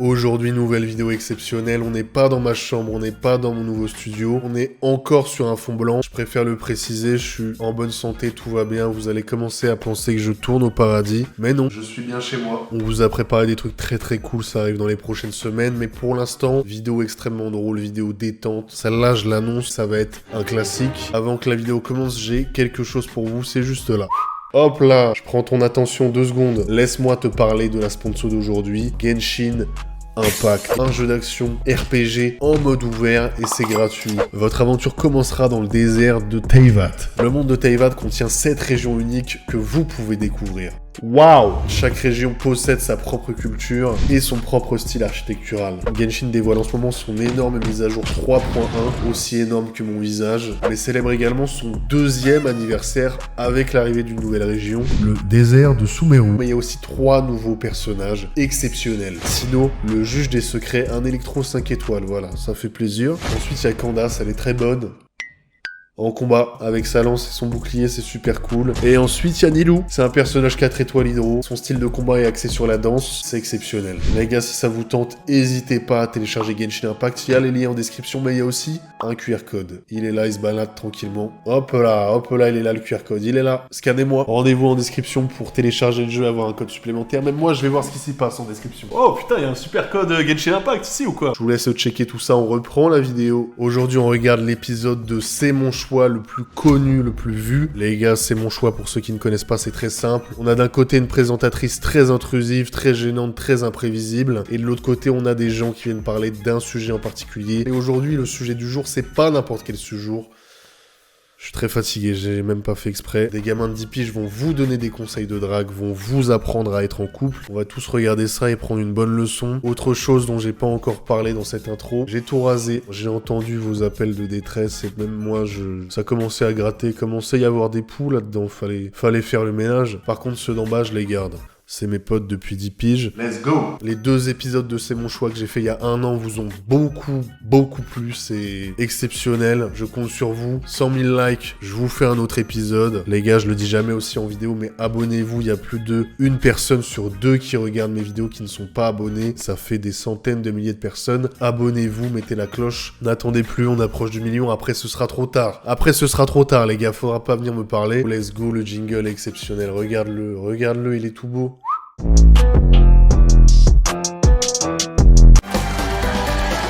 Aujourd'hui, nouvelle vidéo exceptionnelle, on n'est pas dans ma chambre, on n'est pas dans mon nouveau studio, on est encore sur un fond blanc. Je préfère le préciser, je suis en bonne santé, tout va bien, vous allez commencer à penser que je tourne au paradis. Mais non, je suis bien chez moi. On vous a préparé des trucs très cool, ça arrive dans les prochaines semaines, mais pour l'instant, vidéo extrêmement drôle, vidéo détente. Celle-là, je l'annonce, ça va être un classique. Avant que la vidéo commence, j'ai quelque chose pour vous, c'est juste là. Hop là, je prends ton attention 2 secondes. Laisse-moi te parler de la sponsor d'aujourd'hui, Genshin Impact. Un jeu d'action RPG en mode ouvert et c'est gratuit. Votre aventure commencera dans le désert de Teyvat. Le monde de Teyvat contient 7 régions uniques que vous pouvez découvrir. Waouh! Chaque région possède sa propre culture et son propre style architectural. Genshin dévoile en ce moment son énorme mise à jour 3.1, aussi énorme que mon visage, mais célèbre également son 2e anniversaire avec l'arrivée d'une nouvelle région, le désert de Sumeru. Mais il y a aussi 3 nouveaux personnages exceptionnels. Sino, le juge des secrets, un électro 5 étoiles, voilà, ça fait plaisir. Ensuite, il y a Candace, elle est très bonne. En combat, avec sa lance et son bouclier, c'est super cool. Et ensuite, il y a Nilou. C'est un personnage 4 étoiles hydro. Son style de combat est axé sur la danse. C'est exceptionnel. Les gars, si ça vous tente, n'hésitez pas à télécharger Genshin Impact. Il y a les liens en description, mais il y a aussi un QR code. Il est là, il se balade tranquillement. Hop là, il est là le QR code. Il est là. Scannez-moi. Rendez-vous en description pour télécharger le jeu et avoir un code supplémentaire. Même moi, je vais voir ce qui s'y passe en description. Oh putain, il y a un super code Genshin Impact ici ou quoi? Je vous laisse checker tout ça. On reprend la vidéo. Aujourd'hui, on regarde l'épisode de C'est mon choix, le plus connu, le plus vu. Les gars, C'est mon choix, pour ceux qui ne connaissent pas, c'est très simple. On a d'un côté une présentatrice très intrusive, très gênante, très imprévisible. Et de l'autre côté, on a des gens qui viennent parler d'un sujet en particulier. Et aujourd'hui, le sujet du jour, c'est pas n'importe quel sujet. Je suis très fatigué, j'ai même pas fait exprès. Des gamins de 10 piges vont vous donner des conseils de drague, vont vous apprendre à être en couple. On va tous regarder ça et prendre une bonne leçon. Autre chose dont j'ai pas encore parlé dans cette intro, j'ai tout rasé. J'ai entendu vos appels de détresse et même moi, ça commençait à gratter. Commençait à y avoir des poux là-dedans, fallait faire le ménage. Par contre, ceux d'en bas, je les garde. C'est mes potes depuis 10 piges. Let's go! Les 2 épisodes de C'est mon choix que j'ai fait il y a 1 an vous ont beaucoup plu. C'est exceptionnel. Je compte sur vous. 100 000 likes, je vous fais un autre épisode. Les gars, je le dis jamais aussi en vidéo, mais abonnez-vous. Il y a plus de 1 personne sur 2 qui regardent mes vidéos qui ne sont pas abonnés. Ça fait des centaines de milliers de personnes. Abonnez-vous, mettez la cloche. N'attendez plus, on approche du million. Après, ce sera trop tard. Les gars. Faudra pas venir me parler. Let's go, le jingle est exceptionnel. Regarde-le, il est tout beau.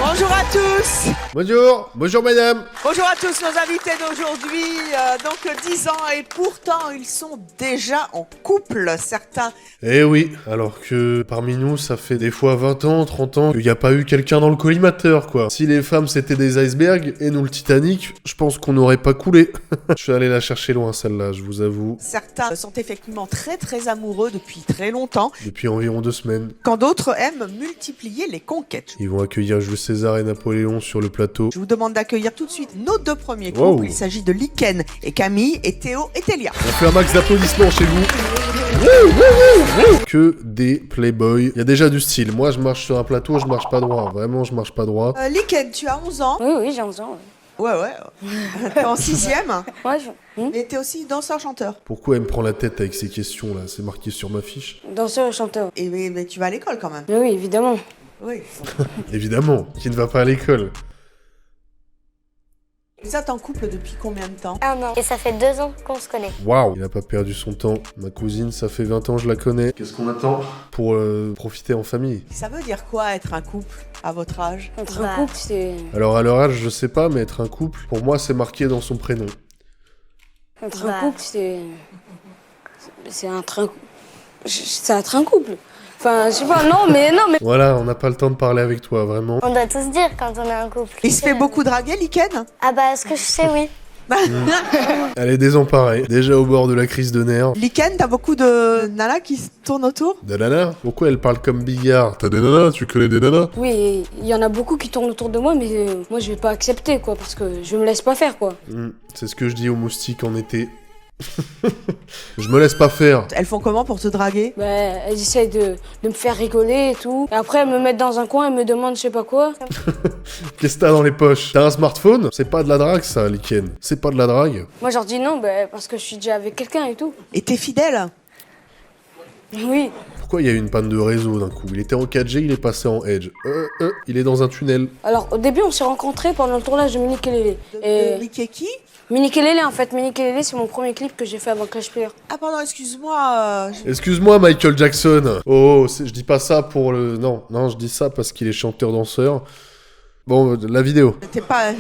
Bonjour à tous. Bonjour madame. Bonjour à tous nos invités d'aujourd'hui, donc 10 ans et pourtant ils sont déjà en couple, certains. Eh oui, alors que parmi nous ça fait des fois 20 ans, 30 ans qu'il n'y a pas eu quelqu'un dans le collimateur quoi. Si les femmes c'était des icebergs et nous le Titanic, je pense qu'on n'aurait pas coulé. Je suis allé la chercher loin celle-là, je vous avoue. Certains sont effectivement très amoureux depuis très longtemps. Depuis environ 2 semaines. Quand d'autres aiment multiplier les conquêtes. Ils vont accueillir Jules César et Napoléon sur le plateau. Je vous demande d'accueillir tout de suite nos 2 premiers couples. Il s'agit de Lyken et Camille et Théo et Télia. On fait un max d'applaudissements chez vous. Que des playboys. Il y a déjà du style. Moi, je marche sur un plateau, je marche pas droit. Vraiment, je marche pas droit. Lyken, tu as 11 ans. Oui, j'ai 11 ans. Ouais. T'es en 6ème. Ouais, Et t'es aussi danseur-chanteur. Pourquoi elle me prend la tête avec ces questions là? C'est marqué sur ma fiche. Danseur et chanteur. Et mais tu vas à l'école quand même. Oui, évidemment. Oui. Évidemment, qui ne va pas à l'école. Vous êtes en couple depuis combien de temps? 1 an. Et ça fait 2 ans qu'on se connaît. Waouh! Il a pas perdu son temps. Ma cousine, ça fait 20 ans, je la connais. Qu'est-ce qu'on attend? Pour profiter en famille. Ça veut dire quoi être un couple à votre âge? Être un couple, c'est... Alors à leur âge, je sais pas, mais être un couple, pour moi, c'est marqué dans son prénom. Être un couple, c'est... C'est être un couple. Enfin, je sais pas, non, mais... Voilà, on n'a pas le temps de parler avec toi, vraiment. On doit tous dire quand on est un couple. Il se fait beaucoup draguer, Lyken? Ah bah, ce que je sais, oui. Elle est désemparée, déjà au bord de la crise de nerfs. Lyken, t'as beaucoup de nanas qui se tournent autour? Des nanas? Pourquoi elle parle comme Bigard? T'as des nanas? Tu connais des nanas? Oui, il y en a beaucoup qui tournent autour de moi, mais moi, je vais pas accepter, quoi, parce que je me laisse pas faire, quoi. C'est ce que je dis aux moustiques en été. Je me laisse pas faire. Elles font comment pour te draguer? Bah, elles essayent de me faire rigoler et tout. Et après, elles me mettent dans un coin, elles me demandent je sais pas quoi. Qu'est-ce que t'as dans les poches? T'as un smartphone? C'est pas de la drague ça, Lyken. C'est pas de la drague. Moi, je leur dis non, bah, parce que je suis déjà avec quelqu'un et tout. Et t'es fidèle? Oui. Pourquoi il y a eu une panne de réseau d'un coup? Il était en 4G, il est passé en Edge. Il est dans un tunnel. Alors, au début, on s'est rencontrés pendant le tournage de Minikelele. Et Likeki? Minikelele, en fait. Minikelele, c'est mon premier clip que j'ai fait avant Clash Player. Ah pardon, excuse-moi. Excuse-moi, Michael Jackson. Oh, je dis pas ça pour le... Non, je dis ça parce qu'il est chanteur-danseur. Bon, la vidéo.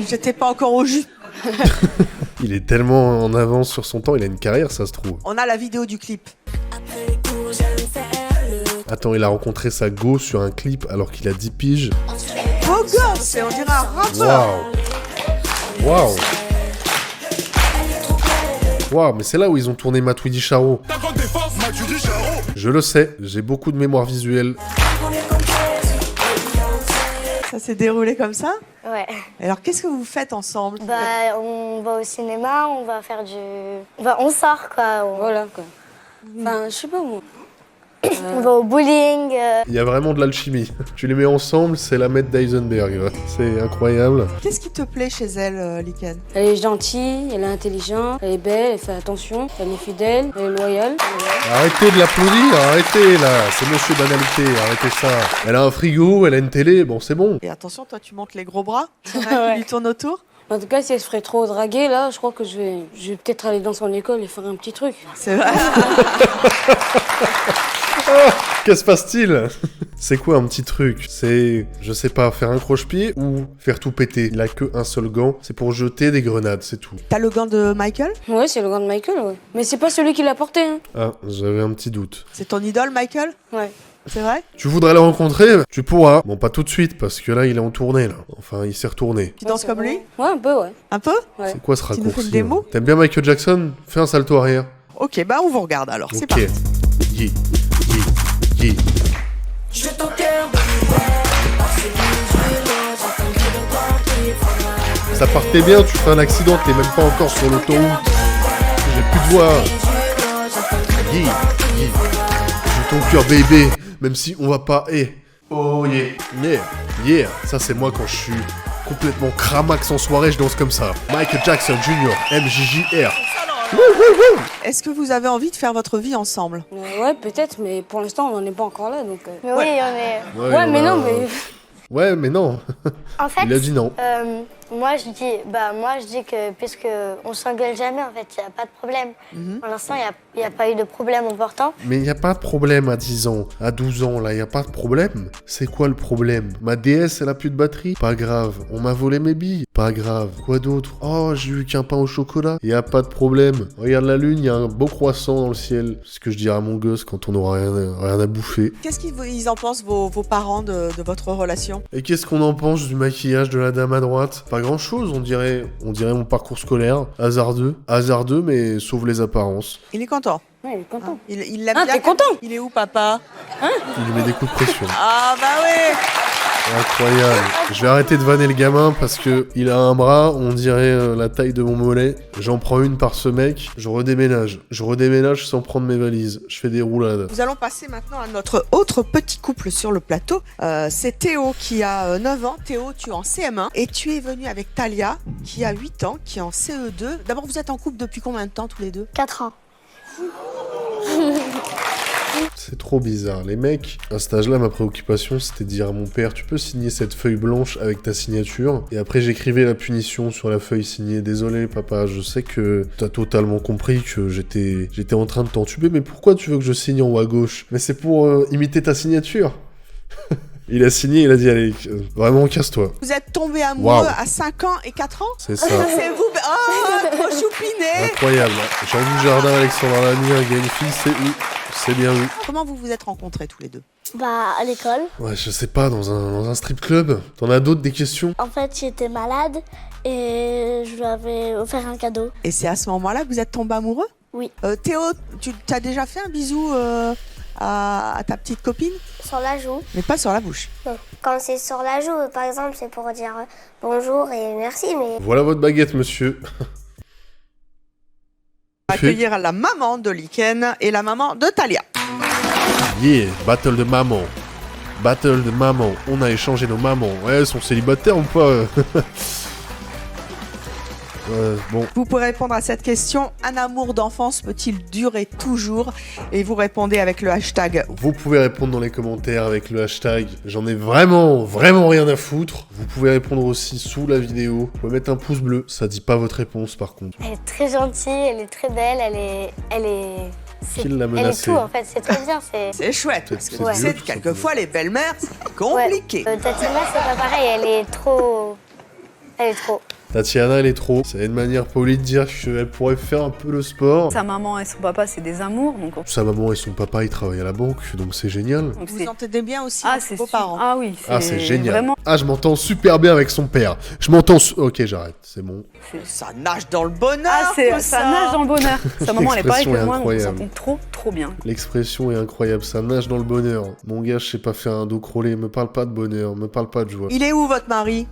J'étais pas encore au jus. Il est tellement en avance sur son temps, il a une carrière, ça se trouve. On a la vidéo du clip. Attends, il a rencontré sa go sur un clip alors qu'il a 10 piges. Beau gosse, et on dirait un rappeur. Waouh. Waouh, mais c'est là où ils ont tourné Matuidi Charo. Je le sais, j'ai beaucoup de mémoire visuelle. Ça s'est déroulé comme ça? Ouais. Alors, qu'est-ce que vous faites ensemble? Bah, on va au cinéma, on va faire du... on sort, quoi. Voilà, quoi. Enfin, je sais pas, moi. On va au bowling. Il y a vraiment de l'alchimie. Tu les mets ensemble, c'est la maître d'Eisenberg. C'est incroyable. Qu'est-ce qui te plaît chez elle, Liken? Elle est gentille, elle est intelligente, elle est belle, elle fait attention, elle est fidèle, elle est loyale. Arrêtez de l'applaudir, arrêtez là. C'est monsieur banalité, arrêtez ça. Elle a un frigo, elle a une télé, bon c'est bon. Et attention, toi, tu montes les gros bras. C'est vrai qu'il lui tourne autour. En tout cas, si elle se ferait trop draguer, là, je crois que je vais peut-être aller dans son école et faire un petit truc. C'est vrai. Qu'est-ce se passe-t-il? C'est quoi un petit truc? C'est, je sais pas, faire un croche-pied ou faire tout péter? Il a que un seul gant, c'est pour jeter des grenades, c'est tout. T'as le gant de Michael? Ouais, c'est le gant de Michael, ouais. Mais c'est pas celui qui l'a porté, hein. Ah, j'avais un petit doute. C'est ton idole, Michael? Ouais. C'est vrai? Tu voudrais le rencontrer? Tu pourras. Bon, pas tout de suite, parce que là, il est en tournée, là. Enfin, il s'est retourné. Tu danses comme lui? Ouais, un peu, ouais. Un peu? Ouais. C'est quoi ce Tu nous fais raccourci? une démo? T'aimes bien Michael Jackson? Fais un salto arrière. Ok, bah on vous regarde alors, c'est Ok. parti. Yeah, yeah, yeah. Ça partait bien, tu fais un accident, t'es même pas encore sur l'autoroute. J'ai plus de voix. Yeah, yeah. J'ai ton cœur bébé, même si on va pas. Oh yeah, yeah, yeah. Ça c'est moi quand je suis complètement cramax en soirée, je danse comme ça. Michael Jackson Jr. MJJR. Est-ce que vous avez envie de faire votre vie ensemble? Ouais, peut-être, mais pour l'instant, on n'en est pas encore là, donc... Mais oui, on est... Ouais, mais non, mais... Ouais, mais non. En fait, Il a dit non. moi je dis que puisque on s'engueule jamais, en fait, il n'y a pas de problème. Pour l'instant, il n'y a pas eu de problème important. Mais il n'y a pas de problème à 10 ans, à 12 ans, là, il n'y a pas de problème. C'est quoi le problème? Ma DS, elle a plus de batterie? Pas grave. On m'a volé mes billes? Pas grave. Quoi d'autre? Oh, j'ai eu qu'un pain au chocolat? Il n'y a pas de problème. Regarde la lune, il y a un beau croissant dans le ciel. C'est ce que je dirais à mon gosse quand on n'aura rien à bouffer. Qu'est-ce qu'ils en pensent, vos parents, de votre relation? Et qu'est-ce qu'on en pense du maquillage de la dame à droite? Pas grand chose, on dirait mon parcours scolaire. Hasardeux, mais sauve les apparences. Il est content. Ouais, il est content. Il l'aime Ah, bien. t'es content? Il est où, papa? Il lui met des coups de pression. Ah bah oui. Incroyable. Je vais arrêter de vanner le gamin parce que il a un bras, on dirait la taille de mon mollet. J'en prends une par ce mec, je redéménage sans prendre mes valises. Je fais des roulades. Nous allons passer maintenant à notre autre petit couple sur le plateau. C'est Théo qui a 9 ans. Théo, tu es en CM1 et tu es venu avec Talia qui a 8 ans, qui est en CE2. D'abord, vous êtes en couple depuis combien de temps tous les deux? 4 ans. C'est trop bizarre. Les mecs, à cet âge-là, ma préoccupation, c'était de dire à mon père, tu peux signer cette feuille blanche avec ta signature? Et après, j'écrivais la punition sur la feuille signée. Désolé, papa, je sais que t'as totalement compris que j'étais en train de t'entuber, mais pourquoi tu veux que je signe en haut à gauche? Mais c'est pour imiter ta signature. Il a signé, il a dit, allez, vraiment, casse-toi. Vous êtes tombés amoureux Waouh. à 5 ans et 4 ans? C'est ça. C'est vous? Oh, trop choupiné. Incroyable. Jean-Louis Jardin, Alexandre Lamy, un gars, une fille, c'est où? C'est bien où? Comment vous vous êtes rencontrés tous les deux? Bah, à l'école. Ouais, je sais pas, dans un strip club. T'en as d'autres, des questions? En fait, j'étais malade et je lui avais offert un cadeau. Et c'est à ce moment-là que vous êtes tombés amoureux? Oui. Théo, tu as déjà fait un bisou à ta petite copine? Sur la joue. Mais pas sur la bouche. Quand c'est sur la joue, par exemple, c'est pour dire bonjour et merci, mais... Voilà votre baguette, monsieur. Accueillir la maman de Liken et la maman de Talia. Yeah, battle de maman. Battle de maman. On a échangé nos mamans. Ouais, elles sont célibataires ou pas? Bon. Vous pouvez répondre à cette question. Un amour d'enfance peut-il durer toujours? Et vous répondez avec le hashtag. Vous pouvez répondre dans les commentaires avec le hashtag j'en ai vraiment rien à foutre. Vous pouvez répondre aussi sous la vidéo. Vous pouvez mettre un pouce bleu, ça dit pas votre réponse par contre. Elle est très gentille, elle est très belle, elle est... Qui l'a Elle est menacée? tout en fait, c'est très bien. C'est chouette, parce que C'est tu sais, dur, quelquefois les belles-mères, c'est compliqué. Tatiana, c'est pas pareil, elle est trop... Elle est trop. Tatiana, elle est trop. C'est une manière polie de dire qu'elle pourrait faire un peu le sport. Sa maman et son papa, c'est des amours, donc... Sa maman et son papa, ils travaillent à la banque, donc c'est génial. donc Vous c'est... entendez bien aussi Ah, avec c'est vos super. parents. Ah oui, Ah, c'est génial. Vraiment, Ah, je m'entends super bien avec son père. Je m'entends... Ok, j'arrête, c'est bon. Ça nage dans le bonheur. ah, tout ça nage dans le bonheur. Sa maman, elle est pareille que L'expression est moi, donc on incroyable. s'entend trop bien. L'expression est incroyable, ça nage dans le bonheur. Mon gars, je sais pas faire un dos crawlé, me parle pas de bonheur, me parle pas de joie. Il est où votre mari?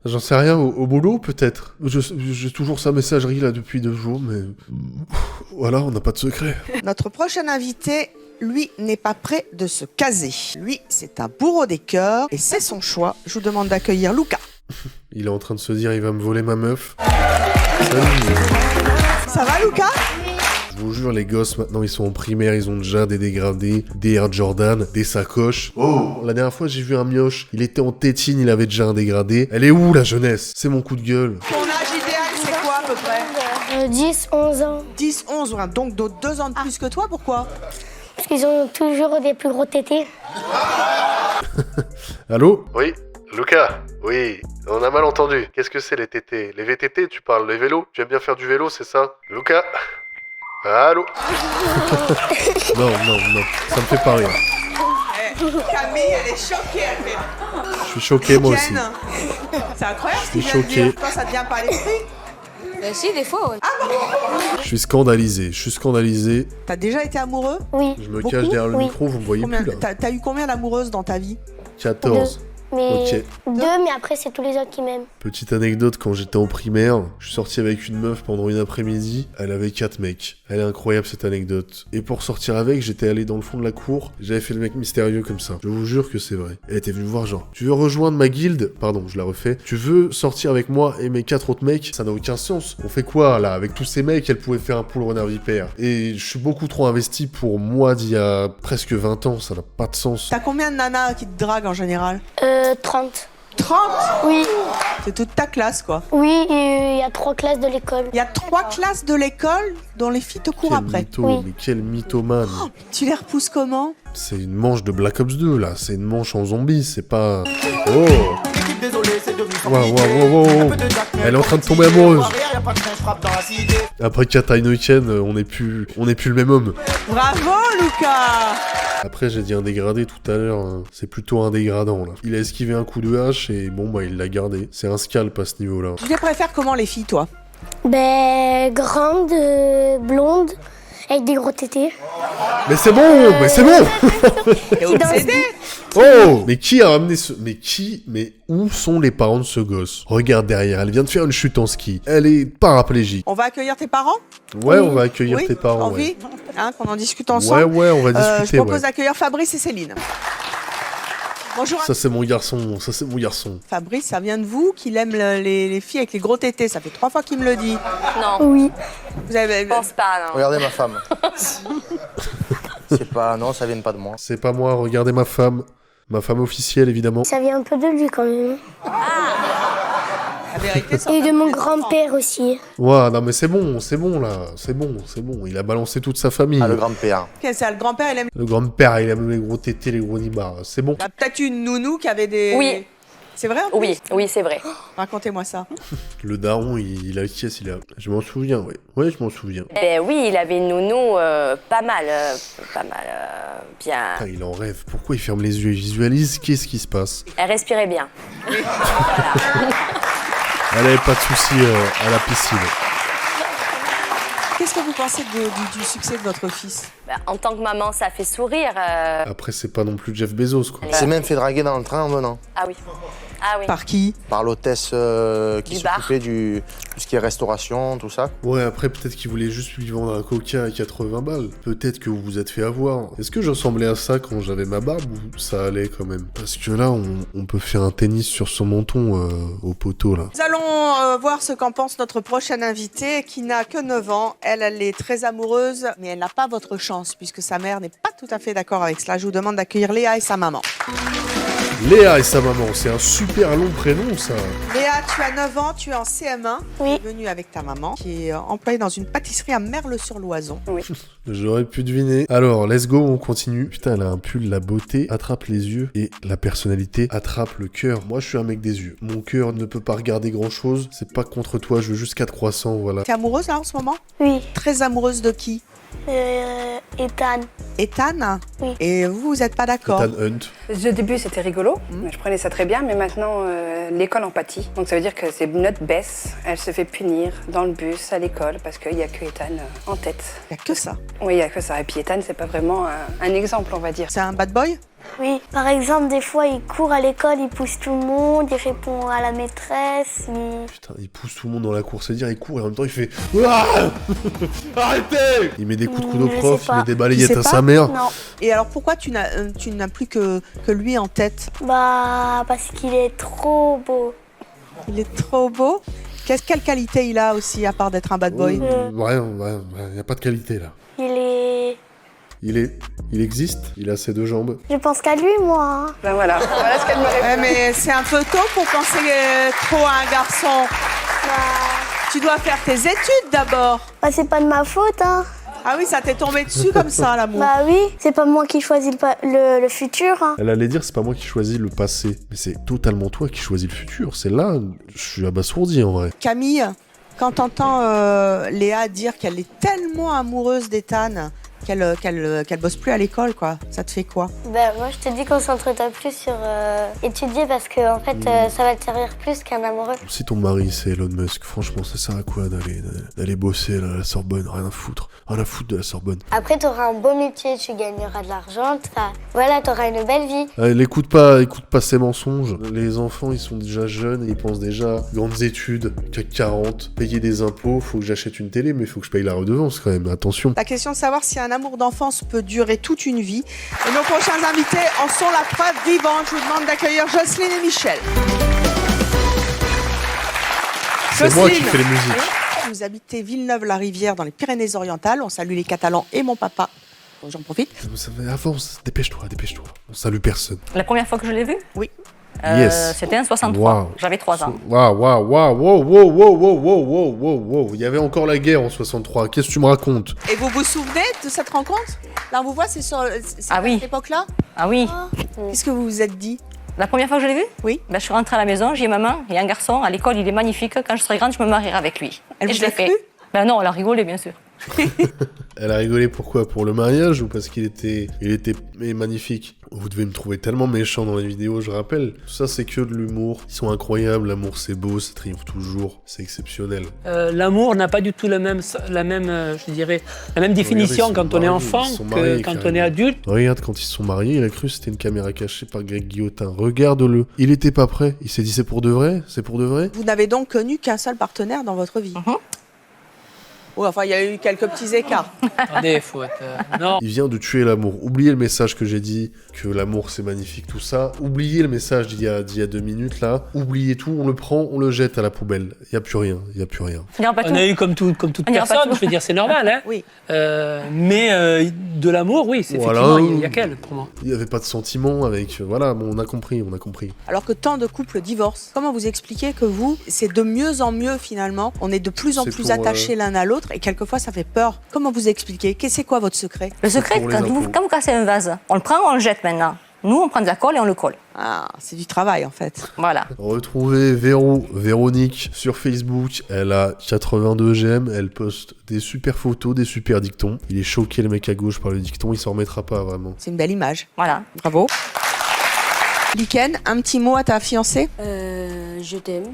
J'en sais rien, au boulot peut-être. J'ai toujours sa messagerie là depuis 2 jours, mais... Voilà, on n'a pas de secret. Notre prochain invité, lui, n'est pas prêt de se caser. Lui, c'est un bourreau des cœurs et c'est son choix. Je vous demande d'accueillir Lucas. Il est en train de se dire, il va me voler ma meuf. Ça va, Lucas? Je vous jure, les gosses, maintenant, ils sont en primaire, ils ont déjà des dégradés, des Air Jordan, des sacoches. Oh! La dernière fois, j'ai vu un mioche, il était en tétine, il avait déjà un dégradé. Elle est où, la jeunesse? C'est mon coup de gueule. Ton âge idéal, c'est quoi à peu près? 10, 11 ans. 10, 11, ouais, donc d'autres 2 ans de plus que toi, pourquoi? Parce qu'ils ont toujours des plus gros tétés. Allô? Oui, Lucas? Oui, on a mal entendu. Qu'est-ce que c'est les TT? Les VTT, tu parles? Les vélos? Tu aimes bien faire du vélo, c'est ça? Lucas? Allô? Non, ça me fait pas rire. Camille, elle est choquée, elle fait. Je suis choqué, moi aussi. Ken, c'est incroyable ce qu'il Je vient suis de choqué. dire. Toi, ça te vient pas à l'esprit? Si, des fois, ouais. Je suis scandalisé, T'as déjà été amoureux? Oui. Je me Beaucoup? cache derrière le Oui. micro, vous me voyez Combien- plus là. T'as eu combien d'amoureuses dans ta vie? 14. Mais Ok. 2, mais après, c'est tous les autres qui m'aiment. Petite anecdote, quand j'étais en primaire, je suis sorti avec une meuf pendant une après-midi, elle avait 4 mecs. Elle est incroyable cette anecdote. Et pour sortir avec, j'étais allé dans le fond de la cour, j'avais fait le mec mystérieux comme ça. Je vous jure que c'est vrai. Elle était venue me voir genre, tu veux rejoindre ma guilde? Pardon, je la refais. Tu veux sortir avec moi et mes 4 autres mecs? Ça n'a aucun sens. On fait quoi là? Avec tous ces mecs, elle pouvait faire un pool renard vipère. Et je suis beaucoup trop investi pour moi d'il y a presque 20 ans, ça n'a pas de sens. T'as combien de nanas qui te draguent en général? 30. 30? Oui. C'est toute ta classe, quoi. Oui, il y a 3 classes de l'école. Il y a 3 classes de l'école dont les filles te courent Quel après. mytho, Oui. mais quel mythomane. Tu les repousses comment? C'est une manche de Black Ops 2 là, c'est une manche en zombie, c'est pas... Oh! Wow. Elle est en train de tomber amoureuse. Après 4 Heineken, on n'est plus le même homme. Bravo, Lucas! Après j'ai dit un dégradé tout à l'heure, hein. C'est plutôt un dégradant là. Il a esquivé un coup de hache et bon bah il l'a gardé. C'est un scalp à ce niveau là. Tu les préfères comment, les filles, toi? Ben, grande, blonde, avec des gros tétés. Mais c'est bon! T'es obsédé? Oh! Mais qui a ramené ce... Mais où sont les parents de ce gosse? Regarde derrière, elle vient de faire une chute en ski. Elle est paraplégique. On va accueillir tes parents? Ouais, on va accueillir Oui, tes parents. envie hein, qu'on en discute Ouais, ensemble. on va Je discuter, propose ouais. d'accueillir Fabrice et Céline. Bonjour. Ça c'est mon garçon, Fabrice, ça vient de vous qu'il aime les filles avec les gros tétés. Ça fait 3 fois qu'il me le dit. Non, Oui. Vous avez... je pense pas, non. Regardez ma femme. C'est pas... Non, ça vient pas de moi. C'est pas moi, regardez ma femme. Ma femme officielle, évidemment. Ça vient un peu de lui quand même. La vérité, ça Et de mon grand-père aussi. Ouais, non mais c'est bon là. C'est bon. Il a balancé toute sa famille. Ah, le grand-père. c'est ça, le grand-père, il aime... Le grand-père, il aime les gros tétés, les gros nibards. C'est bon. Il y a peut-être une nounou qui avait des... Oui. C'est vrai, en plus Oui, c'est vrai. Racontez-moi ça. Le daron, il a qui est-ce, il a... Je m'en souviens, ouais. Ouais, je m'en souviens. Ben oui, il avait une nounou pas mal, bien. Putain, il en rêve. Pourquoi il ferme les yeux? Il visualise. Qu'est-ce qui se passe? Elle respirait bien. Elle avait pas de soucis à la piscine. Qu'est-ce que vous pensez du succès de votre fils? Ben, en tant que maman, ça fait sourire. Après, c'est pas non plus Jeff Bezos, quoi. Il s'est même fait draguer dans le train en venant. Ah oui. Ah oui. Par qui? Par l'hôtesse qui Du bar. s'occupait du tout ce qui est restauration, tout ça. Ouais, après, peut-être qu'il voulait juste lui vendre un coca à 80 balles. Peut-être que vous vous êtes fait avoir. Est-ce que je ressemblais à ça quand j'avais ma barbe ou ça allait quand même? Parce que là, on peut faire un tennis sur son menton au poteau, là. Nous allons voir ce qu'en pense notre prochaine invitée qui n'a que 9 ans. Elle est très amoureuse, mais elle n'a pas votre chance puisque sa mère n'est pas tout à fait d'accord avec cela. Je vous demande d'accueillir Léa et sa maman. Léa et sa maman, c'est un super long prénom ça. Léa, tu as 9 ans, tu es en CM1. Oui. Tu es venue avec ta maman qui est employée dans une pâtisserie à Merle-sur-Loison. J'aurais pu deviner. Alors, let's go, on continue. Putain, elle a un pull, la beauté attrape les yeux et la personnalité attrape le cœur. Moi, je suis un mec des yeux. Mon cœur ne peut pas regarder grand-chose. C'est pas contre toi, je veux juste 4 croissants, voilà. T'es amoureuse là en ce moment? Oui. Très amoureuse de qui? Ethan. Ethan? Oui. Et vous n'êtes pas d'accord? Ethan Hunt. Au début, c'était rigolo. Je prenais ça très bien, mais maintenant, l'école en pâtit. Donc ça veut dire que ses notes baissent. Elle se fait punir dans le bus, à l'école, parce qu'il n'y a que Ethan en tête. Il n'y a que ça. Oui, il n'y a que ça. Et puis Ethan, c'est pas vraiment un exemple, on va dire. C'est un bad boy? Oui. Par exemple, des fois, il court à l'école, il pousse tout le monde, il répond à la maîtresse. Putain, il pousse tout le monde dans la cour, c'est-à-dire il court et en même temps il fait Ouah arrêtez. Il met des coups de coude au Je prof, sais il pas. met des Tu balayettes sais à pas sa mère. Non. Et alors pourquoi tu n'as plus que lui en tête? Bah, parce qu'il est trop beau. Il est trop beau. Quelle qualité il a aussi à part d'être un bad boy? Ouais, y a pas de qualité là. Il existe, il a ses 2 jambes. Je pense qu'à lui, moi. Hein. Ben voilà ce qu'elle me répond. Ouais, mais c'est un peu tôt pour penser trop à un garçon. Tu dois faire tes études d'abord. Bah, c'est pas de ma faute, hein. Ah oui, ça t'est tombé dessus comme ça, l'amour. Bah oui, c'est pas moi qui choisis le futur. Hein. Elle allait dire c'est pas moi qui choisis le passé, mais c'est totalement toi qui choisis le futur. C'est là, je suis abasourdi en vrai. Camille, quand t'entends Léa dire qu'elle est tellement amoureuse d'Ethan qu'elle bosse plus à l'école, quoi, ça te fait quoi? Ben, moi, je te dis, concentre-toi plus sur étudier parce que, en fait, ça va te servir plus qu'un amoureux. Si ton mari c'est Elon Musk, franchement ça sert à quoi d'aller bosser là, à la Sorbonne? Rien à foutre de la Sorbonne. Après, t'auras un beau métier, tu gagneras de l'argent, voilà, t'auras une belle vie. Elle écoute pas ces mensonges. Les enfants ils sont déjà jeunes, ils pensent déjà grandes études, CAC 40, payer des impôts, faut que j'achète une télé mais faut que je paye la redevance quand même, attention. La question de savoir si un amour d'enfance peut durer toute une vie. Et nos prochains invités en sont la preuve vivante. Je vous demande d'accueillir Jocelyne et Michel. C'est moi qui fais les musiques. Vous habitez Villeneuve-la-Rivière dans les Pyrénées-Orientales. On salue les Catalans et mon papa. Bon, j'en profite. Avance, dépêche-toi. On salue personne. La première fois que je l'ai vu? Oui. Yes. C'était en 63. Wow. J'avais 3 ans. Wow. Il y avait encore la guerre en 63. Qu'est-ce que tu me racontes? Et vous vous souvenez de cette rencontre? Là, on vous voit, c'est à cette époque-là? Ah oui. Qu'est-ce que vous vous êtes dit? La première fois que je l'ai vu? Oui. Ben, je suis rentrée à la maison, j'ai dit maman, il y a un garçon à l'école, il est magnifique. Quand je serai grande, je me marierai avec lui. Elle et vous je l'ai a fait. cru? Ben non, elle a rigolé, bien sûr. Elle a rigolé pourquoi? Pour le mariage ou parce qu'il était magnifique? Vous devez me trouver tellement méchant dans les vidéos, je rappelle. Tout ça, c'est que de l'humour. Ils sont incroyables, l'amour, c'est beau, ça triomphe toujours, c'est exceptionnel. L'amour n'a pas du tout la même définition quand on est enfant que quand on est adulte. Regarde, quand ils se sont mariés, il a cru que c'était une caméra cachée par Greg Guillotin. Regarde-le. Il était pas prêt. Il s'est dit c'est pour de vrai? C'est pour de vrai? Vous n'avez donc connu qu'un seul partenaire dans votre vie? Oui, enfin, il y a eu quelques petits écarts. Attendez, faut être... non. Il vient de tuer l'amour. Oubliez le message que j'ai dit, que l'amour c'est magnifique, tout ça. Oubliez le message d'il y a 2 minutes là. Oubliez tout, on le prend, on le jette à la poubelle. Il n'y a plus rien, On a eu comme toute personne, je veux dire, c'est normal. Hein. Oui. Mais de l'amour, oui, c'est effectivement, il y a qu'elle pour moi. Il n'y avait pas de sentiment avec... Voilà, bon, on a compris. Alors que tant de couples divorcent, comment vous expliquez que vous, c'est de mieux en mieux finalement, on est de plus en plus attachés l'un à l'autre et quelquefois ça fait peur. Comment vous expliquez? C'est quoi votre secret? Le secret, quand vous cassez un vase, on le prend, on le jette maintenant. Nous, on prend de la colle et on le colle. Ah, c'est du travail en fait. Voilà. Retrouvez Véronique sur Facebook. Elle a 82 j'aime. Elle poste des super photos, des super dictons. Il est choqué le mec à gauche par le dicton. Il s'en remettra pas vraiment. C'est une belle image. Voilà. Bravo. Liken, un petit mot à ta fiancée? Je t'aime.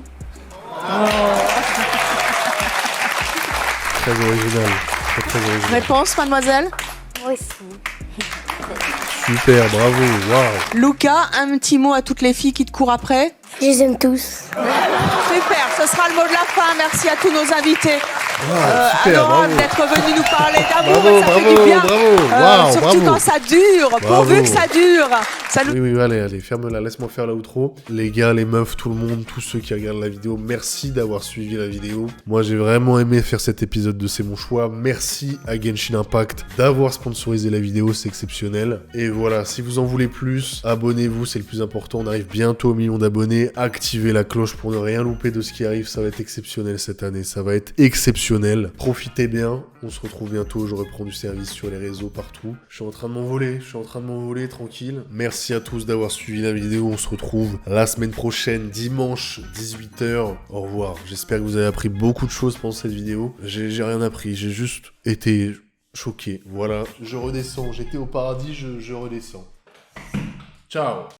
Très original. Très original. Réponse, mademoiselle? Oui. Super, bravo, waouh. Luca, un petit mot à toutes les filles qui te courent après? Je les aime tous. Super, ce sera le mot de la fin. Merci à tous nos invités. super, Anoram, bravo. d'être venu nous parler d'amour. Bravo, Ça fait bravo, du bien. bravo. Waouh, Surtout bravo. quand ça dure. Bravo. Pourvu que ça dure. Ça nous... Oui, allez, ferme-la, laisse-moi faire l'outro. Les gars, les meufs, tout le monde, tous ceux qui regardent la vidéo, merci d'avoir suivi la vidéo. Moi, j'ai vraiment aimé faire cet épisode de C'est mon choix. Merci à Genshin Impact d'avoir sponsorisé la vidéo, c'est exceptionnel. Et voilà, si vous en voulez plus, abonnez-vous, c'est le plus important. On arrive bientôt au million d'abonnés. Activez la cloche pour ne rien louper de ce qui arrive, ça va être exceptionnel cette année, ça va être exceptionnel. Profitez bien, on se retrouve bientôt, je reprends du service sur les réseaux partout. Je suis en train de m'envoler, tranquille. Merci à tous d'avoir suivi la vidéo, on se retrouve la semaine prochaine, dimanche, 18h. Au revoir, j'espère que vous avez appris beaucoup de choses pendant cette vidéo. J'ai rien appris, j'ai juste été choqué. Voilà, je redescends, j'étais au paradis, je redescends. Ciao.